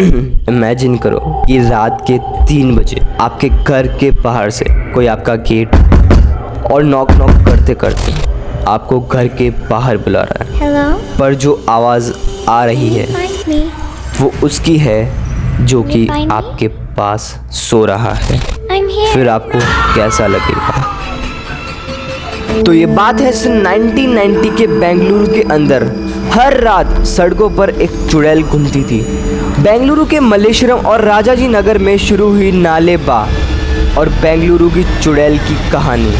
Imagine करो कि रात के 3 बजे आपके घर के बाहर से कोई आपका गेट और नॉक करते करते आपको घर के बाहर बुला रहा है। Hello? पर जो आवाज़ आ रही है Find me. वो उसकी है जो कि आपके पास सो रहा है। I'm here. फिर आपको कैसा लगेगा? तो ये बात है सन 1990 के बेंगलुरु के अंदर। हर रात सड़कों पर एक चुड़ैल घूमती थी। बेंगलुरु के मल्लेश्वरम और राजाजी नगर में शुरू हुई नालेबा और बेंगलुरु की चुड़ैल की कहानी,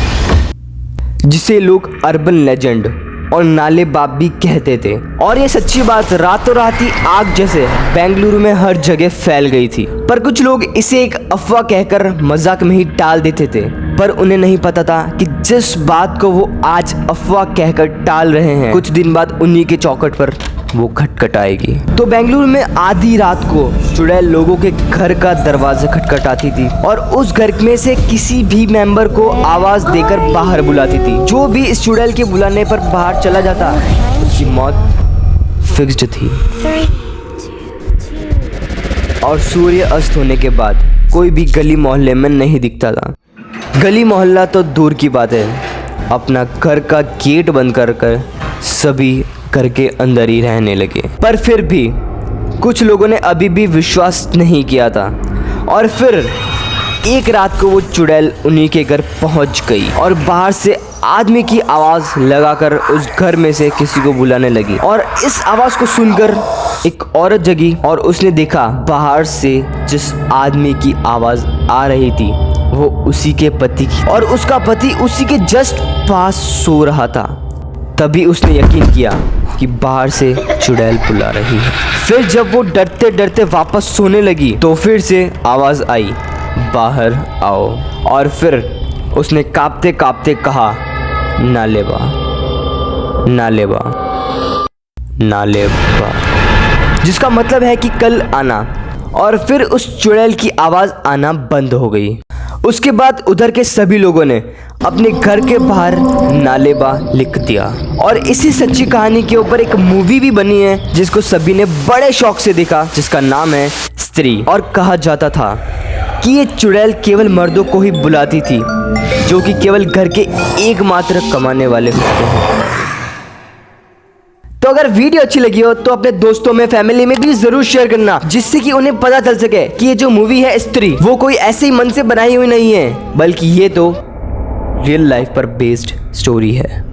जिसे लोग अर्बन लेजेंड और नालेबा भी कहते थे। और ये सच्ची बात रातों रात ही आग जैसे बेंगलुरु में हर जगह फैल गई थी। पर कुछ लोग इसे एक अफवाह कहकर मजाक में ही टाल देते थे, पर उन्हें नहीं पता था कि जिस बात को वो आज अफवाह कहकर टाल रहे हैं, कुछ दिन बाद उन्हीं के चौखट पर वो खटखटाएगी। तो बेंगलुरु में आधी रात को चुड़ैल लोगों के घर का दरवाजा खटखटाती थी और उस घर में से किसी भी मेंबर को आवाज देकर बाहर बुलाती थी। जो भी इस चुड़ैल के बुलाने पर बाहर चला जाता उसकी मौत फिक्स्ड थी। 3, 2, 2. और सूर्य अस्त होने के बाद कोई भी गली मोहल्ले में नहीं दिखता था। गली मोहल्ला तो दूर की बात है, अपना घर का गेट बंद कर सभी घर के अंदर ही रहने लगे। पर फिर भी कुछ लोगों ने अभी भी विश्वास नहीं किया था। और फिर एक रात को वो चुड़ैल उन्हीं के घर पहुंच गई और बाहर से आदमी की आवाज़ लगाकर उस घर में से किसी को बुलाने लगी। और इस आवाज़ को सुनकर एक औरत जगी और उसने देखा बाहर से जिस आदमी की आवाज़ आ रही थी वो उसी के पति की, और उसका पति उसी के जस्ट पास सो रहा था। तभी उसने यकीन किया कि बाहर से चुड़ैल बुला रही है। फिर जब वो डरते डरते वापस सोने लगी तो फिर से आवाज़ आई, बाहर आओ। और फिर उसने कांपते कांपते कहा, नालेबा नालेबा नालेबा, जिसका मतलब है कि कल आना। और फिर उस चुड़ैल की आवाज़ आना बंद हो गई। उसके बाद उधर के सभी लोगों ने अपने घर के बाहर नालेबा लिख दिया। और इसी सच्ची कहानी के ऊपर एक मूवी भी बनी है जिसको सभी ने बड़े शौक से देखा, जिसका नाम है स्त्री। और कहा जाता था कि ये चुड़ैल केवल मर्दों को ही बुलाती थी जो कि केवल घर के एकमात्र कमाने वाले होते हैं। तो अगर वीडियो अच्छी लगी हो तो अपने दोस्तों में, फैमिली में भी जरूर शेयर करना, जिससे कि उन्हें पता चल सके कि ये जो मूवी है स्त्री वो कोई ऐसे ही मन से बनाई हुई नहीं है, बल्कि ये तो रियल लाइफ पर बेस्ड स्टोरी है।